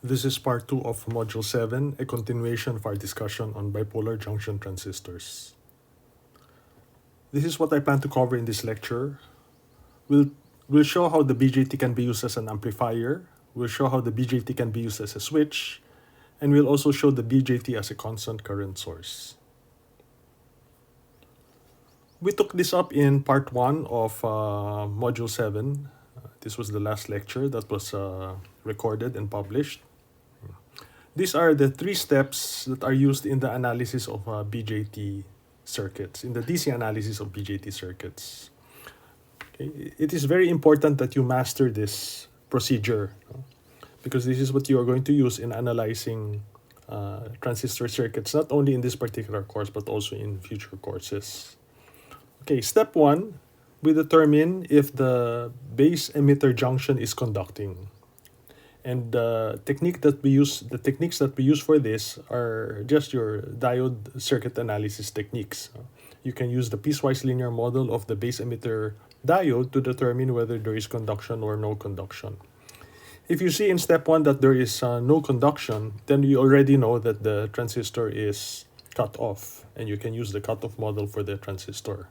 This is part 2 of Module 7, a continuation of our discussion on bipolar junction transistors. This is what I plan to cover in this lecture. We'll show how the BJT can be used as an amplifier, we'll show how the BJT can be used as a switch, and we'll also show the BJT as a constant current source. We took this up in part 1 of Module 7. This was the last lecture that was recorded and published. These are the 3 steps that are used in the analysis of BJT circuits, in the DC analysis of BJT circuits. Okay. It is very important that you master this procedure, because this is what you are going to use in analyzing transistor circuits, not only in this particular course, but also in future courses. Okay, step 1, we determine if the base emitter junction is conducting. And the techniques that we use for this are just your diode circuit analysis techniques. You can use the piecewise linear model of the base emitter diode to determine whether there is conduction or no conduction. If you see in step 1 that there is no conduction, then you already know that the transistor is cut off, and you can use the cutoff model for the transistor.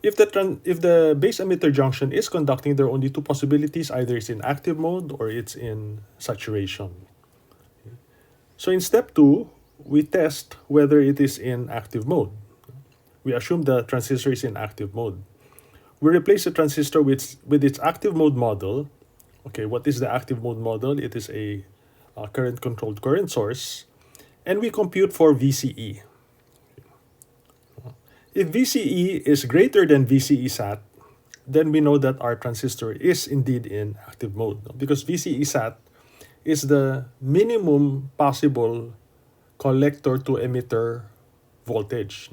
If the base emitter junction is conducting, there are only 2 possibilities. Either it's in active mode or it's in saturation. So in step 2, we test whether it is in active mode. We assume the transistor is in active mode. We replace the transistor with its active mode model. Okay, what is the active mode model? It is a current-controlled current source. And we compute for VCE. If VCE is greater than VCE SAT, then we know that our transistor is indeed in active mode, because VCE SAT is the minimum possible collector to emitter voltage.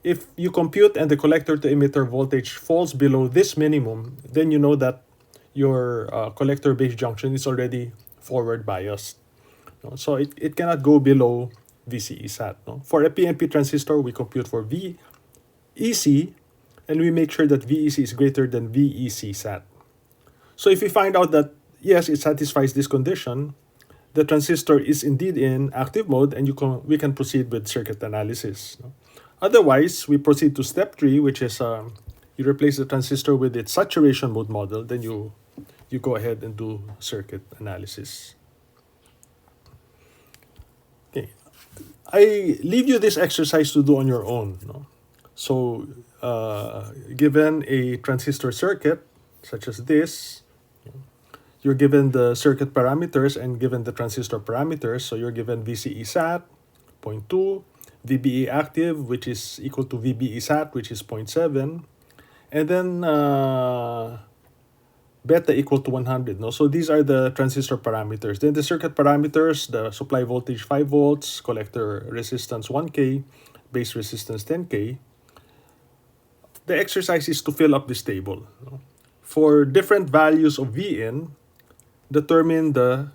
If you compute and the collector to emitter voltage falls below this minimum, then you know that your collector base junction is already forward biased. So it cannot go below VCE SAT. For a PNP transistor, we compute for VEC, and we make sure that VEC is greater than VEC SAT. So if we find out that, yes, it satisfies this condition, the transistor is indeed in active mode, and we can proceed with circuit analysis. Otherwise, we proceed to step 3, which is you replace the transistor with its saturation mode model, then you go ahead and do circuit analysis. Okay, I leave you this exercise to do on your own. So, given a transistor circuit, such as this, you're given the circuit parameters and given the transistor parameters. So you're given VCE SAT, 0.2, VBE active, which is equal to VBE SAT, which is 0.7, and then beta equal to 100. So these are the transistor parameters. Then the circuit parameters, the supply voltage 5 volts, collector resistance 1K, base resistance 10K. The exercise is to fill up this table. For different values of Vin, determine the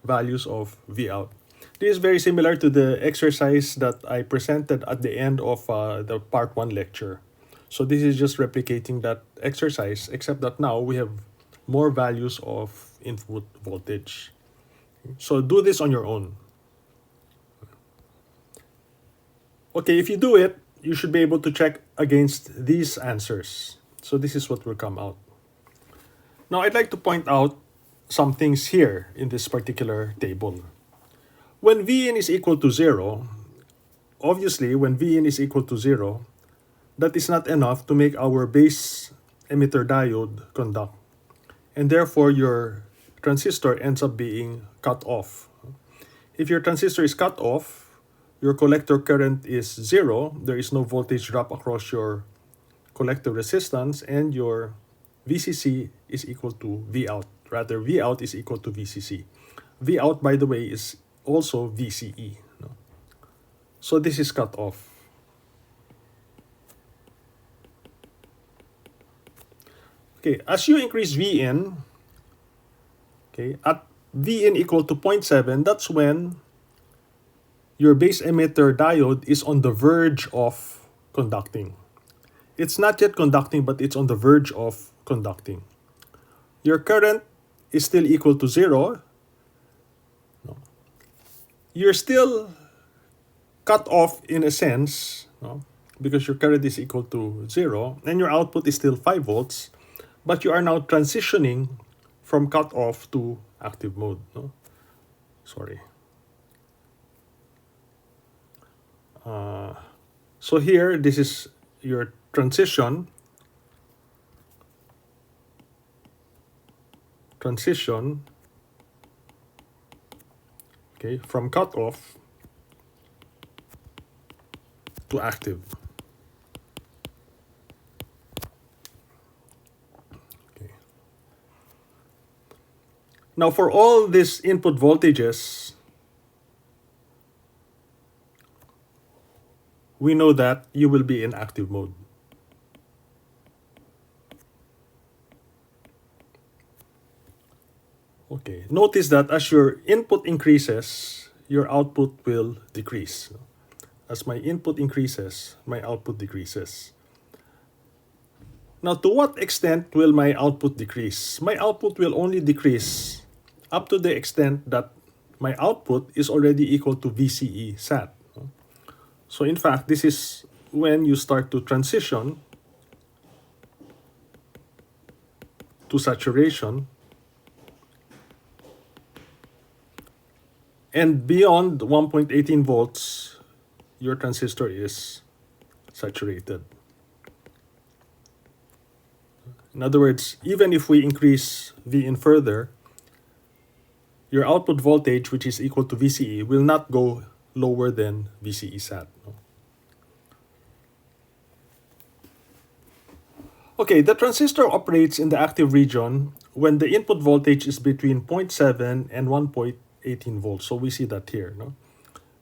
values of Vout. This is very similar to the exercise that I presented at the end of the part 1 lecture. So this is just replicating that exercise, except that now we have more values of input voltage. So do this on your own. Okay, if you do it, you should be able to check against these answers. So this is what will come out. Now I'd like to point out some things here in this particular table. When Vin is equal to 0, obviously when Vin is equal to 0, that is not enough to make our base emitter diode conduct. And therefore your transistor ends up being cut off. If your transistor is cut off, your collector current is 0, there is no voltage drop across your collector resistance, and your VCC is equal to Vout. Rather, Vout is equal to VCC. Vout, by the way, is also VCE. So this is cut off. Okay, as you increase Vin, okay, at Vin equal to 0.7, that's when your base emitter diode is on the verge of conducting. It's not yet conducting, but it's on the verge of conducting. Your current is still equal to 0, you're still cut off in a sense, no? Because your current is equal to 0 and your output is still 5 volts, but you are now transitioning from cut off to active mode. No? Sorry. So here, this is your transition okay, from cut off to active. Okay. Now for all these input voltages, we know that you will be in active mode. Okay, notice that as your input increases, your output will decrease. As my input increases, my output decreases. Now, to what extent will my output decrease? My output will only decrease up to the extent that my output is already equal to VCE SAT. So in fact, this is when you start to transition to saturation. And beyond 1.18 volts, your transistor is saturated. In other words, even if we increase Vin further, your output voltage, which is equal to VCE, will not go lower than VCE SAT. Okay, the transistor operates in the active region when the input voltage is between 0.7 and 1.18 volts. So we see that here. No?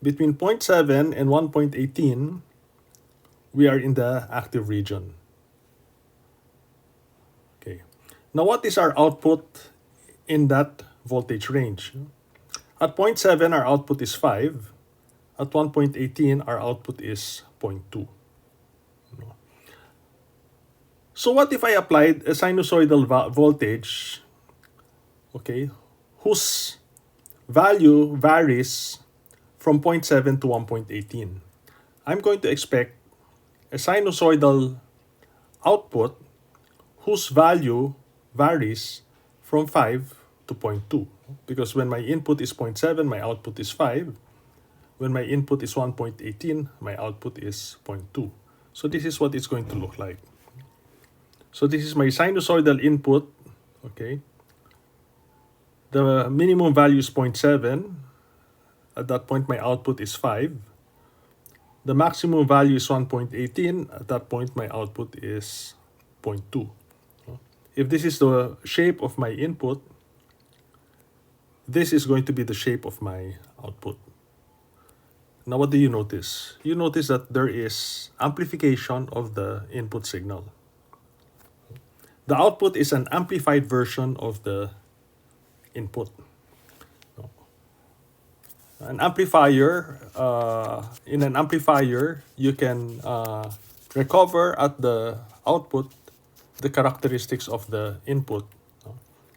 Between 0.7 and 1.18, we are in the active region. Okay. Now what is our output in that voltage range? At 0.7, our output is 5. At 1.18, our output is 0.2. So what if I applied a sinusoidal voltage, okay, whose value varies from 0.7 to 1.18? I'm going to expect a sinusoidal output whose value varies from 5 to 0.2. Because when my input is 0.7, my output is 5. When my input is 1.18, my output is 0.2. So this is what it's going to look like. So this is my sinusoidal input, okay. The minimum value is 0.7. At that point, my output is 5. The maximum value is 1.18. At that point, my output is 0.2. If this is the shape of my input, this is going to be the shape of my output. Now, what do you notice? You notice that there is amplification of the input signal. The output is an amplified version of the input. An amplifier, in an amplifier, you can recover at the output the characteristics of the input.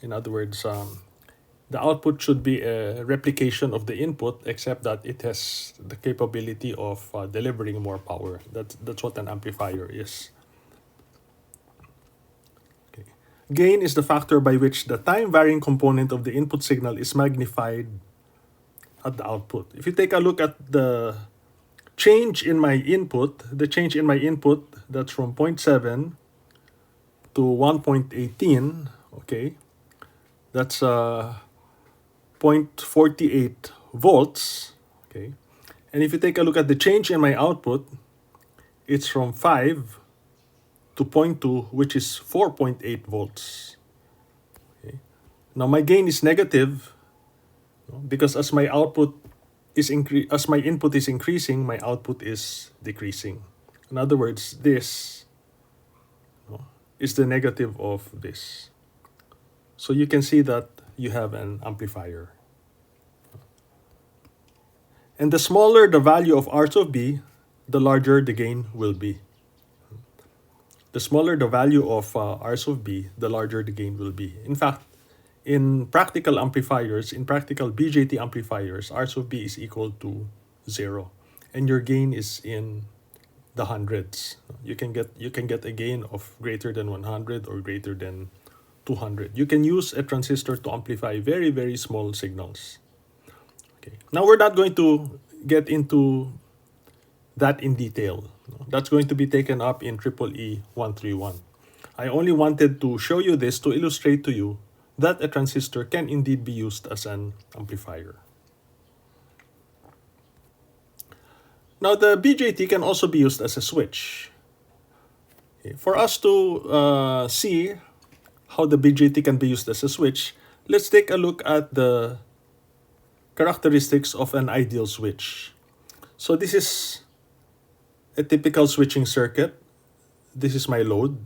In other words, the output should be a replication of the input, except that it has the capability of delivering more power. That's what an amplifier is. Okay. Gain is the factor by which the time-varying component of the input signal is magnified at the output. If you take a look at the change in my input, that's from 0.7 to 1.18, okay, that's 0.48 volts, okay. And if you take a look at the change in my output, it's from 5 to 0.2, which is 4.8 volts. Okay. Now my gain is negative because as my input is increasing, my output is decreasing. In other words, this is the negative of this. So you can see that you have an amplifier. And the smaller the value of R sub B, the larger the gain will be. The smaller the value of R sub B, the larger the gain will be. In fact, in practical amplifiers, in practical BJT amplifiers, R sub B is equal to 0. And your gain is in the hundreds. You can get a gain of greater than 100 or greater than 200. You can use a transistor to amplify very, very small signals. Okay. Now we're not going to get into that in detail. That's going to be taken up in EEE 131. I only wanted to show you this to illustrate to you that a transistor can indeed be used as an amplifier. Now the BJT can also be used as a switch. Okay. For us to see how the BJT can be used as a switch, let's take a look at the characteristics of an ideal switch. So this is a typical switching circuit. This is my load.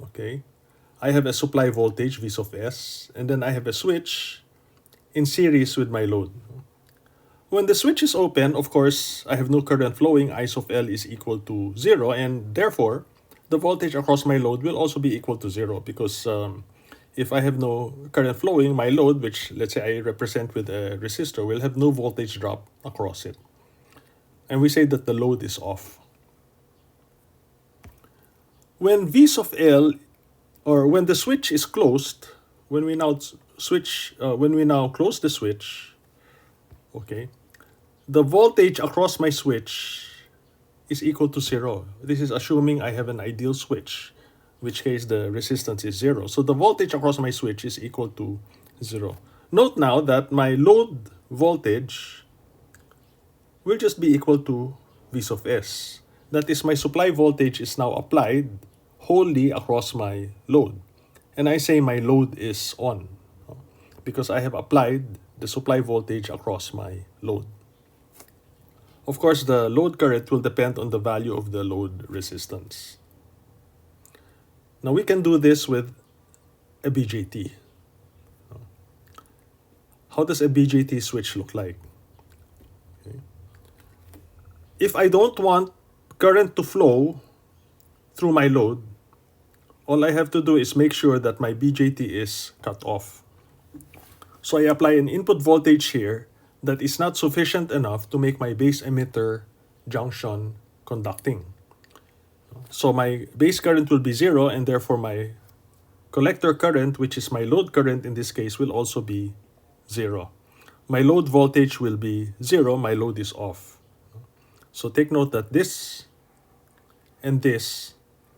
Okay. I have a supply voltage, V sub S, and then I have a switch in series with my load. When the switch is open, of course, I have no current flowing, I sub L is equal to 0, and therefore, the voltage across my load will also be equal to 0 because if I have no current flowing, my load, which let's say I represent with a resistor, will have no voltage drop across it. And we say that the load is off. When V sub L, or when the switch is closed, when we now close the switch, okay, the voltage across my switch is equal to 0. This is assuming I have an ideal switch, in which case the resistance is 0. So the voltage across my switch is equal to 0. Note now that my load voltage will just be equal to V sub S. That is, my supply voltage is now applied wholly across my load. And I say my load is on because I have applied the supply voltage across my load. Of course, the load current will depend on the value of the load resistance. Now we can do this with a BJT. How does a BJT switch look like? Okay. If I don't want current to flow through my load, all I have to do is make sure that my BJT is cut off. So I apply an input voltage here that is not sufficient enough to make my base emitter junction conducting. So my base current will be 0, and therefore my collector current, which is my load current in this case, will also be 0. My load voltage will be 0, my load is off. So take note that this and this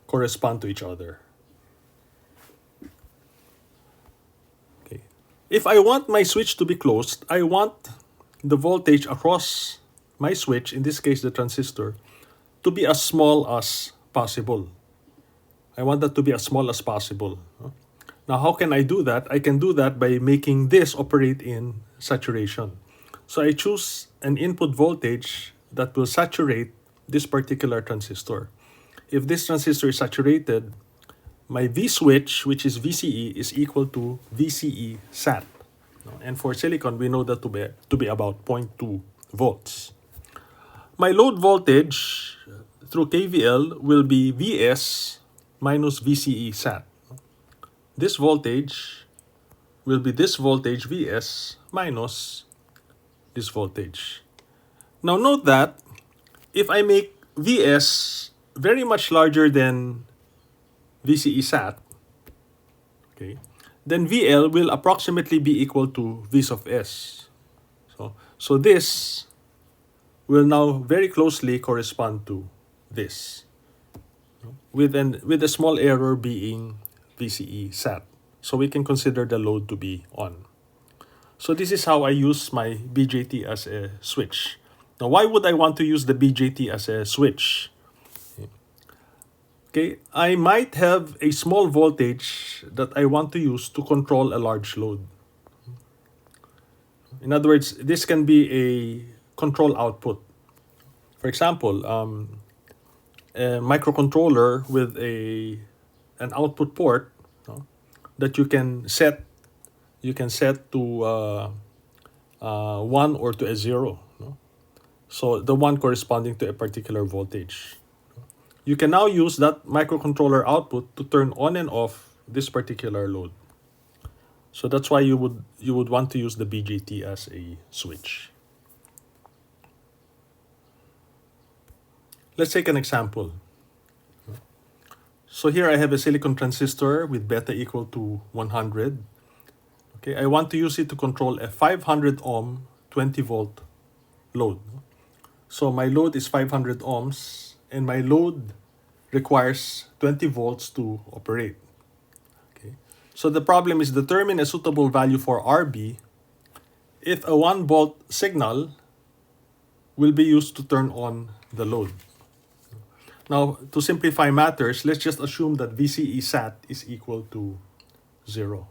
correspond to each other. Okay. If I want my switch to be closed, I want the voltage across my switch, in this case the transistor, to be as small as possible. I want that to be as small as possible. Now how can I do that? I can do that by making this operate in saturation. So I choose an input voltage that will saturate this particular transistor. If this transistor is saturated, my V switch, which is VCE, is equal to VCE sat. And for silicon, we know that to be about 0.2 volts. My load voltage through KVL will be Vs minus VCE sat. This voltage will be this voltage Vs minus this voltage. Now note that if I make Vs very much larger than VCE sat, okay, then VL will approximately be equal to V sub S. So this will now very closely correspond to this, with a small error being VCE sat. So we can consider the load to be on. So this is how I use my BJT as a switch. Now why would I want to use the BJT as a switch? Okay, I might have a small voltage that I want to use to control a large load. In other words, this can be a control output. For example, a microcontroller with an output port that you can set to 1 or to a 0. So the 1 corresponding to a particular voltage. You can now use that microcontroller output to turn on and off this particular load. So that's why you would want to use the BJT as a switch. Let's take an example. So here I have a silicon transistor with beta equal to 100. Okay, I want to use it to control a 500 ohm 20 volt load. So my load is 500 ohms and my load requires 20 volts to operate. Okay. So the problem is determine a suitable value for RB if a 1 volt signal will be used to turn on the load. Now, to simplify matters, let's just assume that VCE SAT is equal to 0.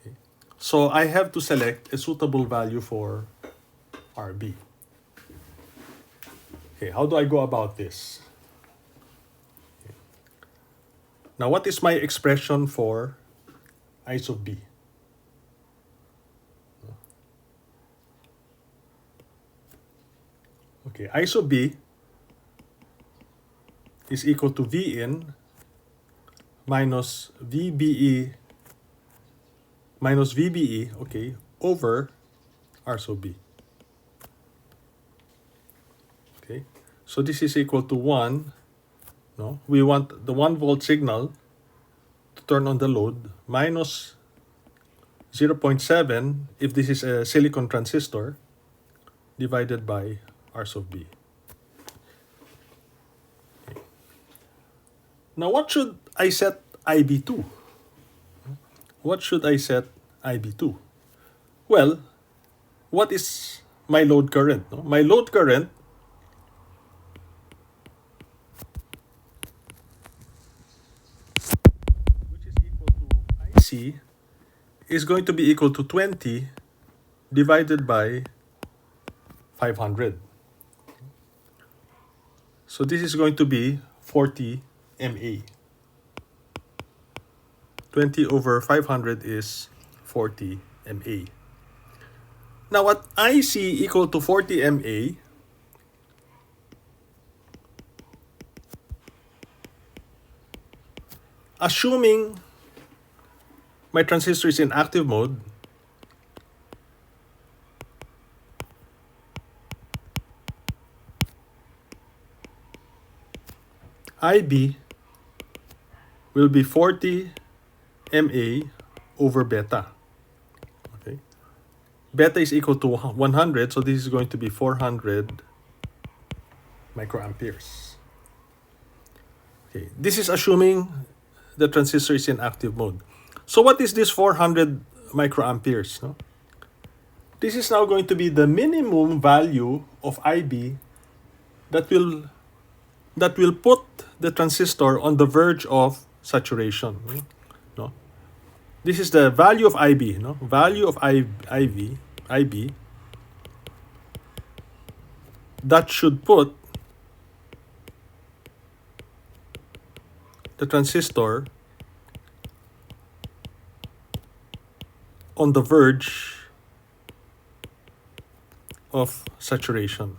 Okay. So I have to select a suitable value for RB. Okay, how do I go about this? Okay. Now, what is my expression for I sub B? Okay, I sub B is equal to V in minus VBE okay, over R sub B. Okay, so this is equal to 1. No, we want the 1 volt signal to turn on the load minus 0.7 if this is a silicon transistor divided by R sub B. Okay. Now, what should I set IB to? What should I set IB to? Well, what is my load current? No? My load current which is equal to IC is going to be equal to 20 divided by 500. So this is going to be 40 MA. 20 over 500 is 40 MA. Now at IC equal to 40 MA, assuming my transistor is in active mode, IB will be 40 MA over beta. Okay. Beta is equal to 100, so this is going to be 400 microamperes. Okay. This is assuming the transistor is in active mode. So what is this 400 microamperes? No? This is now going to be the minimum value of IB that will put the transistor on the verge of saturation. No? This is the value of IB. No? Value of IB that should put the transistor on the verge of saturation.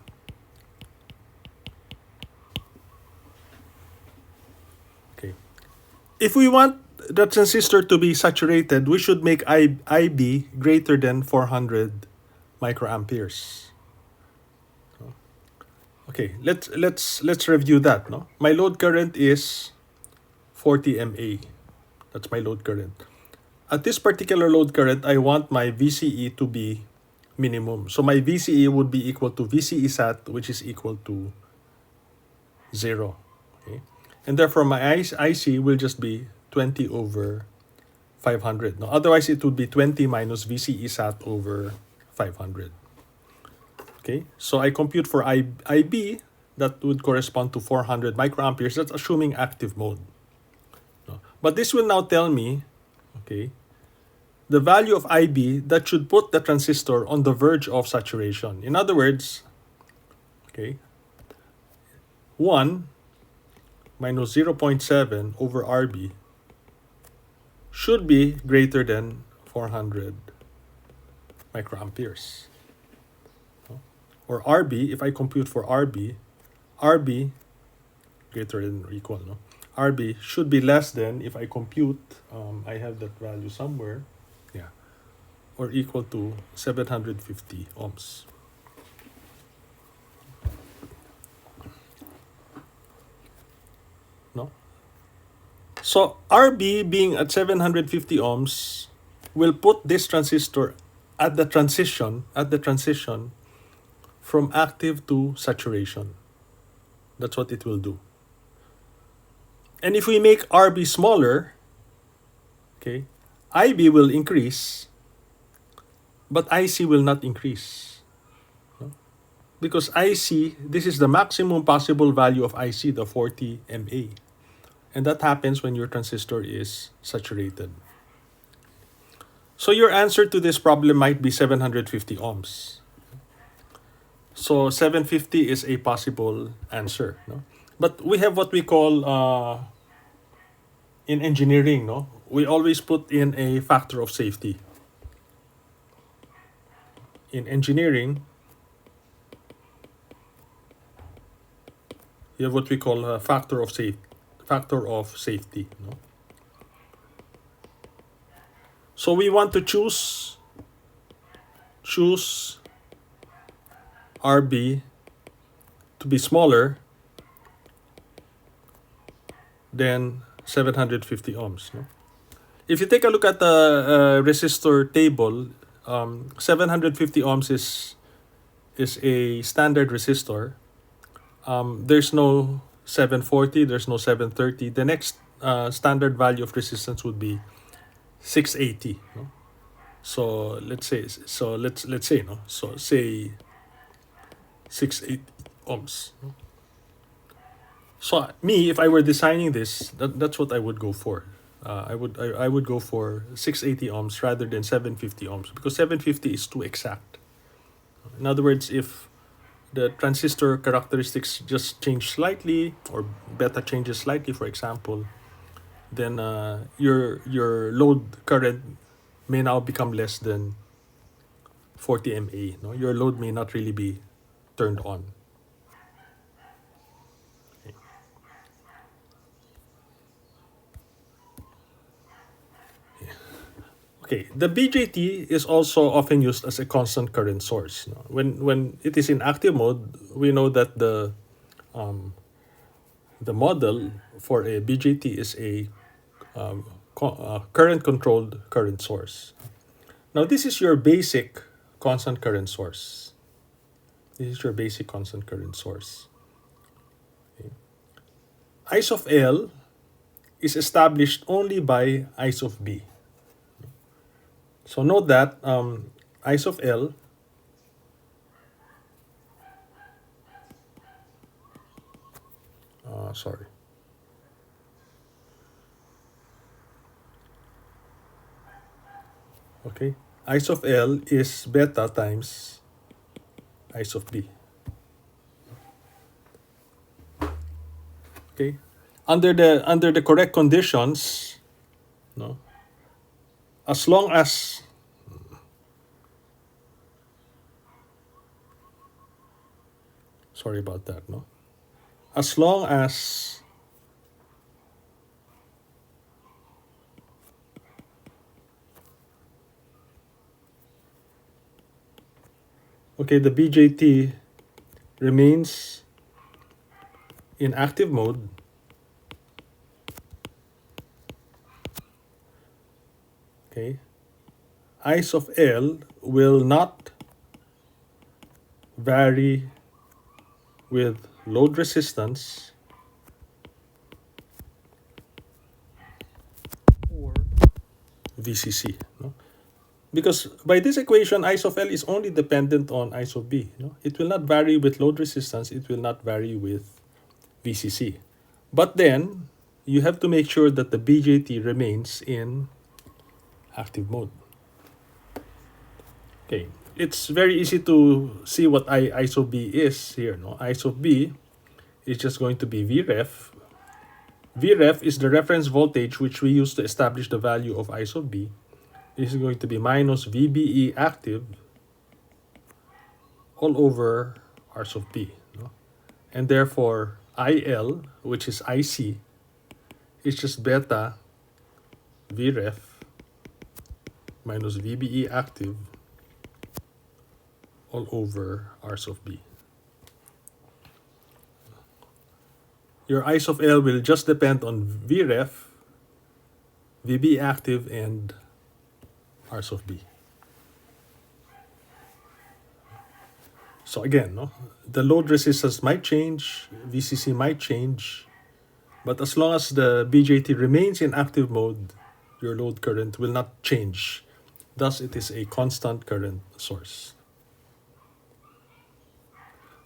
Okay. If we want the transistor to be saturated, we should make IB greater than 400 microamperes. Okay, let's review that. No, my load current is 40 MA. That's my load current. At this particular load current, I want my VCE to be minimum. So my VCE would be equal to VCE SAT, which is equal to 0. Okay? And therefore, my IC will just be 20 over 500. Now, otherwise, it would be 20 minus VCE SAT over 500. Okay, so I compute for IB, that would correspond to 400 microamperes. That's assuming active mode. No. But this will now tell me, okay, the value of IB that should put the transistor on the verge of saturation. In other words, okay, 1 minus 0.7 over RB should be greater than 400 microamperes. Or RB, if I compute for RB greater than or equal, no? RB should be less than, if I compute, I have that value somewhere. or equal to 750 ohms. No? So RB being at 750 ohms will put this transistor at the transition from active to saturation. That's what it will do. And if we make RB smaller, okay, IB will increase, but IC will not increase. No? Because IC, this is the maximum possible value of IC, the 40 mA. And that happens when your transistor is saturated. So your answer to this problem might be 750 ohms. So 750 is a possible answer. No? But we have what we call, in engineering, no? We always put in a factor of safety. In engineering, you have what we call a factor of safety. No? So we want to choose RB to be smaller than 750 ohms. No? If you take a look at the resistor table, 750 ohms is a standard resistor. There's no 740, there's no 730. The next standard value of resistance would be 680. No? So let's say no. So say 680 ohms. No? So me, if I were designing this, that's what I would go for. I would go for 680 ohms rather than 750 ohms because 750 is too exact. In other words, if the transistor characteristics just change slightly or beta changes slightly, for example, then your load current may now become less than 40 mA. No? Your load may not really be turned on. Okay, the BJT is also often used as a constant current source. No? When it is in active mode, we know that the model for a BJT is a current-controlled current source. Now, this is your basic constant current source. This is your basic constant current source. Okay. I sub L is established only by I sub B. So note that I sub L sorry. Okay, I sub L is beta times I sub B. Okay, under the correct conditions, no, as long as sorry about that, no, as long as okay, the BJT remains in active mode, okay, I sub L will not vary with load resistance or VCC. No? Because by this equation, I sub L is only dependent on I sub B. No? It will not vary with load resistance. It will not vary with VCC. But then, you have to make sure that the BJT remains in active mode. Okay, it's very easy to see what I sub B is here. No? I sub B is just going to be Vref. Vref is the reference voltage which we use to establish the value of I sub B. This is going to be minus VBE active all over R sub B. No? And therefore, IL, which is IC, is just beta Vref minus VBE active all over R sub B. Your I sub L will just depend on Vref, VBE active, and R sub B. So again, no, the load resistance might change, VCC might change, but as long as the BJT remains in active mode, your load current will not change. Thus, it is a constant current source.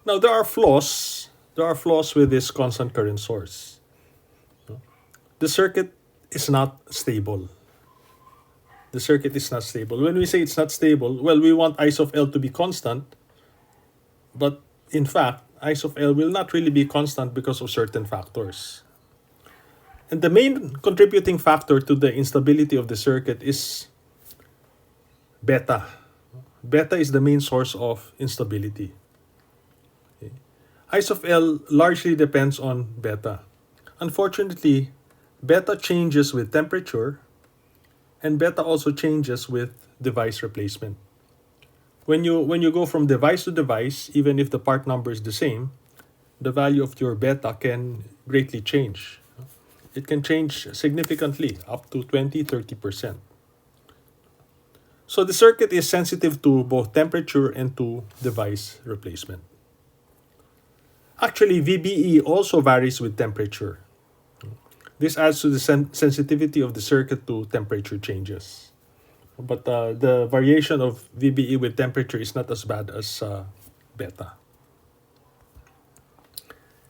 Now, there are flaws. There are flaws with this constant current source. The circuit is not stable. The circuit is not stable. When we say it's not stable, well, we want I sub L to be constant, but in fact, I sub L will not really be constant because of certain factors. And the main contributing factor to the instability of the circuit is beta. Beta is the main source of instability. Okay. I sub L largely depends on beta. Unfortunately, beta changes with temperature, and beta also changes with device replacement. When you go from device to device, even if the part number is the same, the value of your beta can greatly change. It can change significantly, up to 20-30%. So the circuit is sensitive to both temperature and to device replacement. Actually, VBE also varies with temperature. This adds to the sensitivity of the circuit to temperature changes. But the variation of VBE with temperature is not as bad as beta.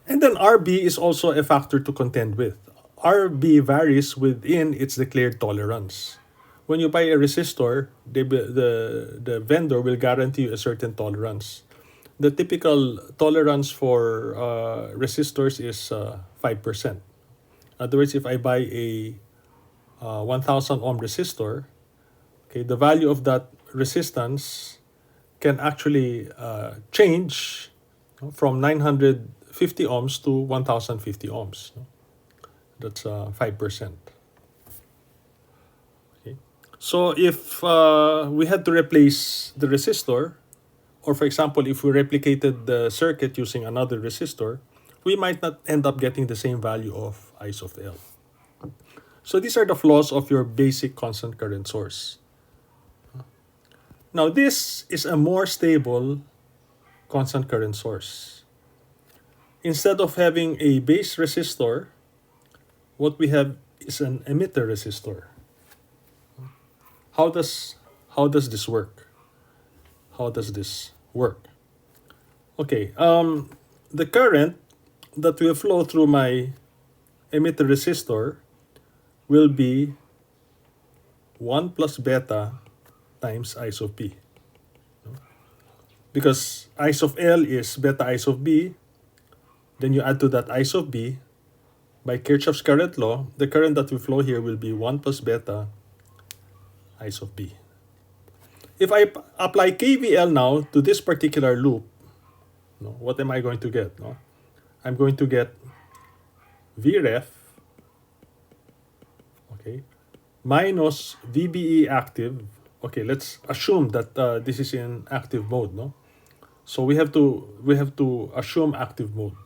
And then RB is also a factor to contend with. RB varies within its declared tolerance. When you buy a resistor, the vendor will guarantee you a certain tolerance. The typical tolerance for resistors is 5%. In other words, if I buy a 1000 ohm resistor, okay, the value of that resistance can actually change from 950 ohms to 1050 ohms. That's 5%. Okay. So if we had to replace the resistor, or for example, if we replicated the circuit using another resistor, we might not end up getting the same value of I sub L. So these are the flaws of your basic constant current source. Now this is a more stable constant current source. Instead of having a base resistor, what we have is an emitter resistor. How does this work? How does this work? Okay, the current that will flow through my emitter resistor will be 1 plus beta times I sub B. Because I sub L is beta I sub B, then you add to that I sub B. By Kirchhoff's current law, the current that will flow here will be 1 plus beta I sub B. If I apply KVL now to this particular loop, what am I going to get? I'm going to get Vref, okay, minus VBE active. Okay, let's assume that this is in active mode, no? So we have to assume active mode.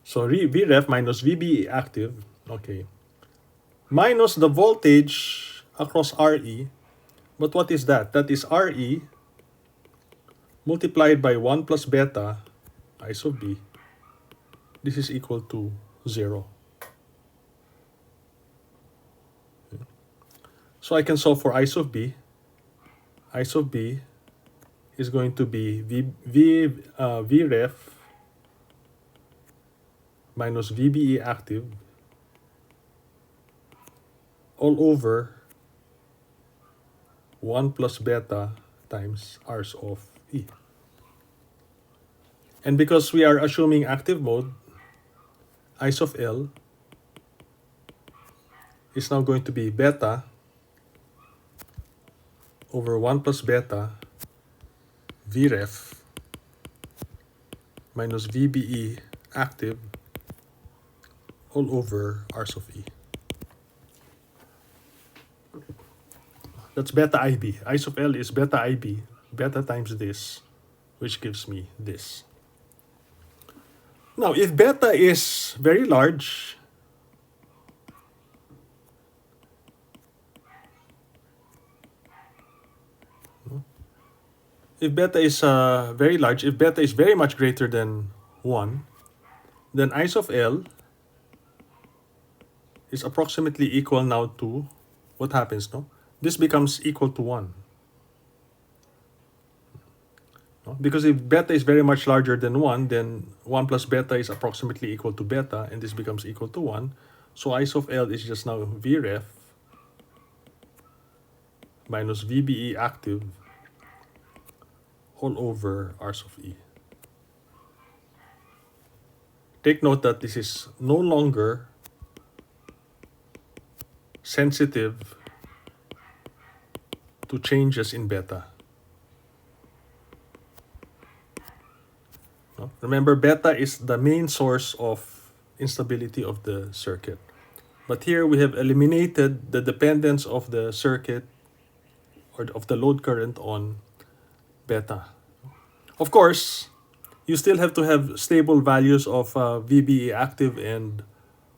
So Vref minus VBE active, okay, minus the voltage across RE. But what is that? That is RE multiplied by 1 plus beta I sub B. This is equal to 0. Okay. So I can solve for I sub B. I sub B is going to be Vref minus VBE active all over 1 plus beta times Rs of E. And because we are assuming active mode, I sub L is now going to be beta over 1 plus beta Vref minus VBE active all over R sub E. That's beta IB. I sub L is beta IB, beta times this, which gives me this. Now, if beta is very large, if beta is very large, if beta is very much greater than 1, then I sub L is approximately equal now to, what happens, no? This becomes equal to 1. No? Because if beta is very much larger than 1, then 1 plus beta is approximately equal to beta, and this becomes equal to 1. So I sub L is just now Vref minus VBE active all over R sub E. Take note that this is no longer sensitive to changes in beta. No? Remember, beta is the main source of instability of the circuit. But here we have eliminated the dependence of the circuit or of the load current on beta. Of course, you still have to have stable values of VBE active and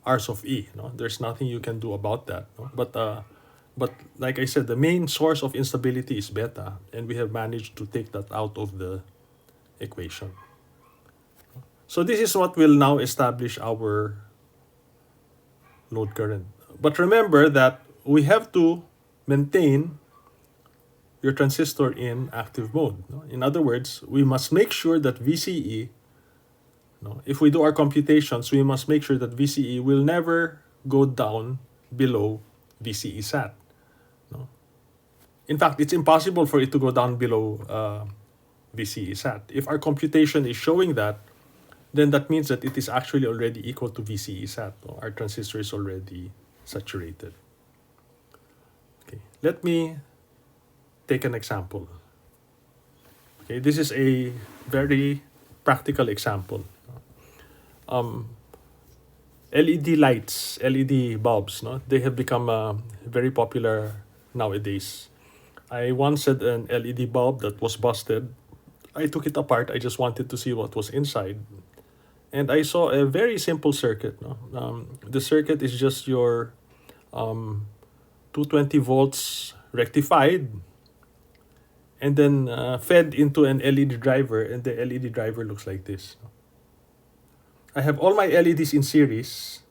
R sub E. No? There's nothing you can do about that. No? But like I said, the main source of instability is beta, and we have managed to take that out of the equation. So this is what will now establish our load current. But remember that we have to maintain your transistor in active mode. No? In other words, we must make sure that VCE, no, if we do our computations, we must make sure that VCE will never go down below VCE sat. No? In fact, it's impossible for it to go down below VCE sat. If our computation is showing that, then that means that it is actually already equal to VCE sat. No? Our transistor is already saturated. Okay, let me take an example. Okay, this is a very practical example. LED lights, LED bulbs, no? They have become very popular nowadays. I once had an LED bulb that was busted. I took it apart. I just wanted to see what was inside. And I saw a very simple circuit. No? The circuit is just your 220 volts rectified and then fed into an LED driver, and the LED driver looks like this. I have all my LEDs in series,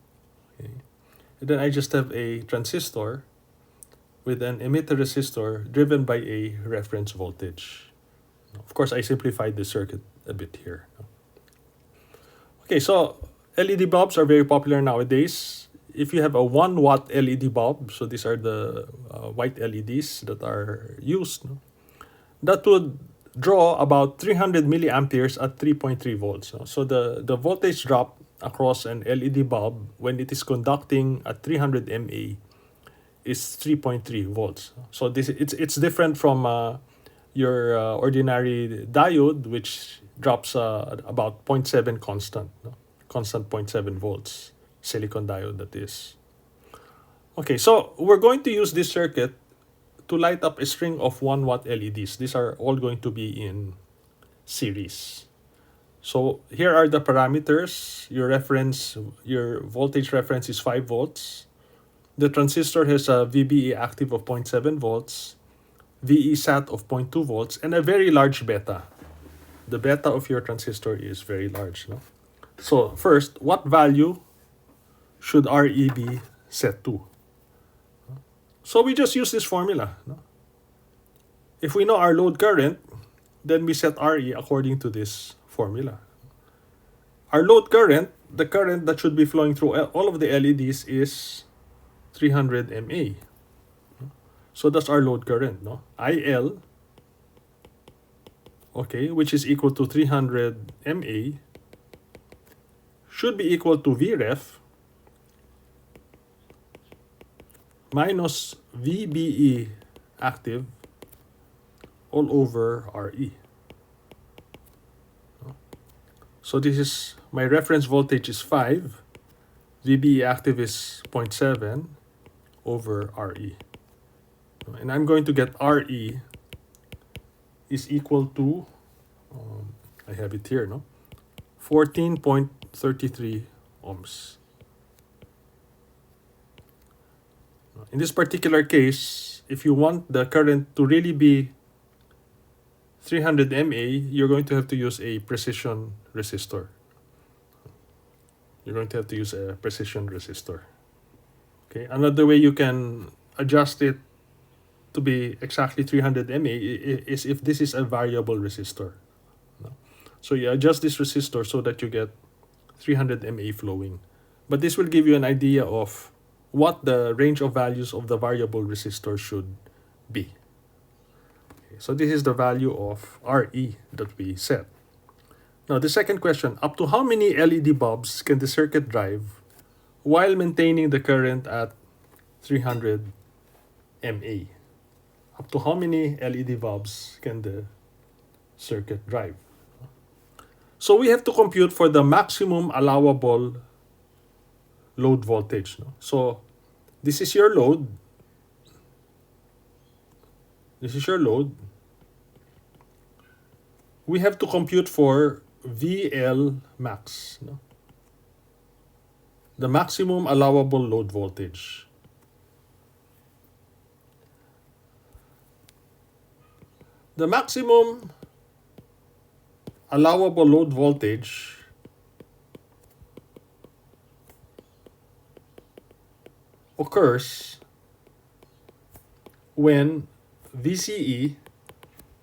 okay? And then I just have a transistor with an emitter resistor driven by a reference voltage. Of course, I simplified the circuit a bit here. Okay, so LED bulbs are very popular nowadays. If you have a 1 watt LED bulb, so these are the white LEDs that are used, no? That would draw about 300 milliamperes at 3.3 volts. No? So the voltage drop across an LED bulb when it is conducting at 300 mA is 3.3 volts. So it's different from your ordinary diode, which drops about 0.7 constant, no? Constant 0.7 volts, silicon diode that is. Okay, so we're going to use this circuit to light up a string of 1 watt LEDs. These are all going to be in series. So here are the parameters. Your voltage reference is 5 volts. The transistor has a VBE active of 0.7 volts, VE sat of 0.2 volts, and a very large beta. The beta of your transistor is very large. No? So first, what value should RE be set to? So we just use this formula. No? If we know our load current, then we set RE according to this formula. Our load current, the current that should be flowing through all of the LEDs is 300 mA. So that's our load current, no? IL, okay, which is equal to 300 mA, should be equal to Vref minus VBE active all over RE. So this is, my reference voltage is 5. VBE active is 0.7 over RE. And I'm going to get RE is equal to, I have it here, no? 14.33 ohms. In this particular case, if you want the current to really be 300 mA, you're going to have to use a precision resistor. You're going to have to use a precision resistor. Okay, another way you can adjust it to be exactly 300 mA is if this is a variable resistor. So you adjust this resistor so that you get 300 mA flowing. But this will give you an idea of what the range of values of the variable resistor should be. Okay, so this is the value of RE that we set. Now the second question, up to how many LED bulbs can the circuit drive while maintaining the current at 300 mA? Up to how many LED bulbs can the circuit drive? So we have to compute for the maximum allowable load voltage. No? So this is your load. This is your load. We have to compute for VL max. No? The maximum allowable load voltage. The maximum allowable load voltage occurs when VCE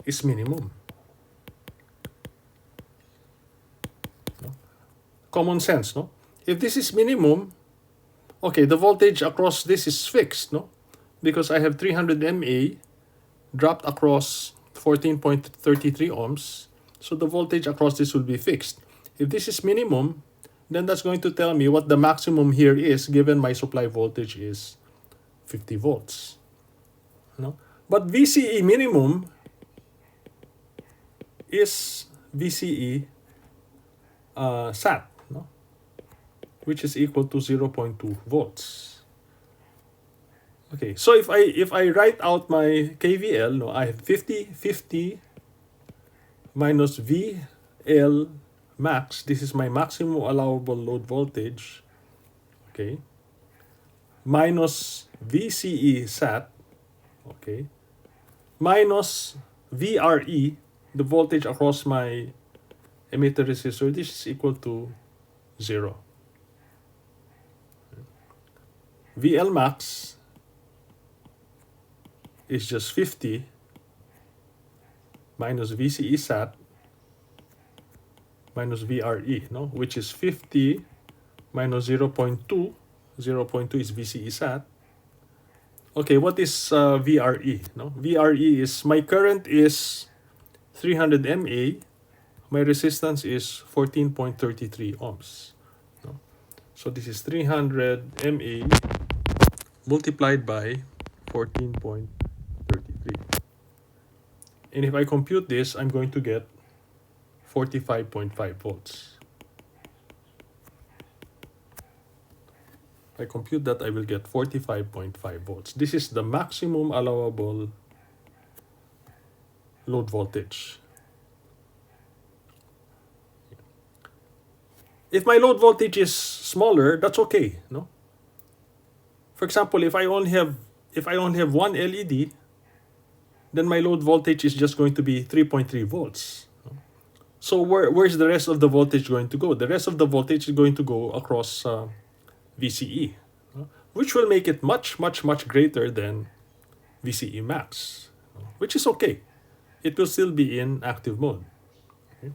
is minimum. No? Common sense, no? If this is minimum, okay, the voltage across this is fixed, no? Because I have 300 mA dropped across 14.33 ohms. So the voltage across this will be fixed. If this is minimum, then that's going to tell me what the maximum here is given my supply voltage is 50 volts. No? But VCE minimum is VCE SAT, no? Which is equal to 0.2 volts. Okay, so if I write out my KVL, no, I have 50 minus VL max, this is my maximum allowable load voltage, okay, minus VCE SAT, okay, minus VRE, the voltage across my emitter resistor, this is equal to 0. VL max is just 50 minus VCE SAT minus VRE, no? Which is 50 minus 0.2. 0.2 is VCE SAT. Okay, what is VRE? No? VRE is, my current is 300 mA. My resistance is 14.33 ohms. No? So this is 300 mA multiplied by 14.33. And if I compute this, I'm going to get 45.5 volts. If I compute that, I will get 45.5 volts. This is the maximum allowable load voltage. If my load voltage is smaller, that's okay, no? For example, if I only have one LED, then my load voltage is just going to be 3.3 volts. So where's the rest of the voltage going to go? The rest of the voltage is going to go across VCE, which will make it much greater than VCE max, which is okay. It will still be in active mode. Okay?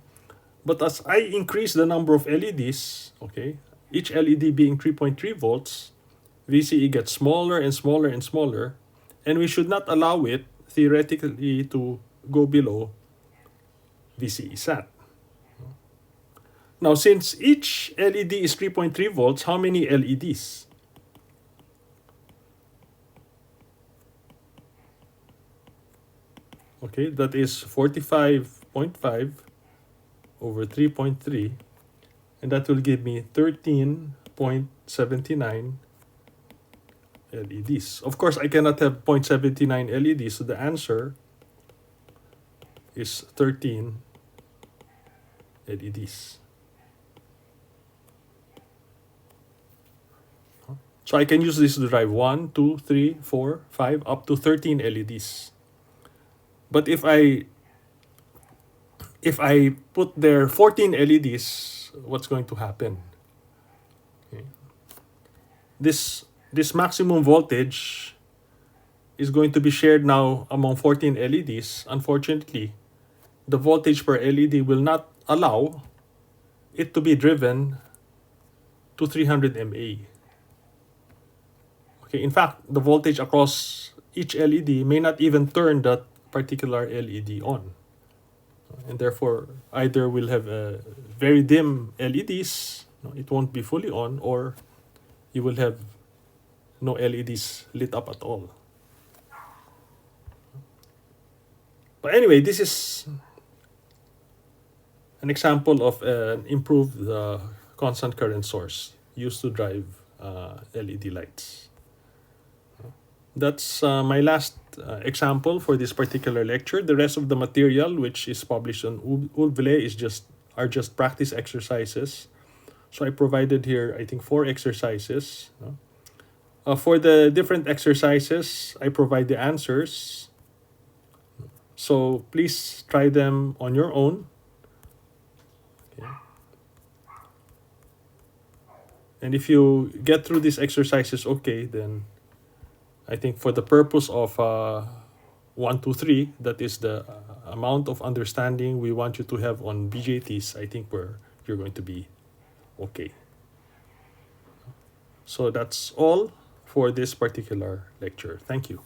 But as I increase the number of LEDs, okay, each LED being 3.3 volts, VCE gets smaller and smaller and smaller, and we should not allow it theoretically to go below VCE SAT. Now, since each LED is 3.3 volts, how many LEDs? Okay, that is 45.5 over 3.3, and that will give me 13 0.79 LEDs. Of course, I cannot have 0.79 LEDs, so the answer is 13 LEDs. So I can use this to drive 1, 2, 3, 4, 5, up to 13 LEDs. But if I put there 14 LEDs, what's going to happen? Okay. This maximum voltage is going to be shared now among 14 LEDs. Unfortunately, the voltage per LED will not allow it to be driven to 300 mA. Okay, in fact, the voltage across each LED may not even turn that particular LED on. And therefore, either we'll have very dim LEDs, it won't be fully on, or you will have no LEDs lit up at all. But anyway, this is an example of an improved constant current source used to drive LED lights. That's my last example for this particular lecture. The rest of the material, which is published on ULVLE, are just practice exercises. So I provided here, I think, 4 exercises. For the different exercises, I provide the answers. So please try them on your own. Okay. And if you get through these exercises okay, then I think for the purpose of 1, 2, 3, that is the amount of understanding we want you to have on BJTs, I think you're going to be okay. So that's all for this particular lecture. Thank you.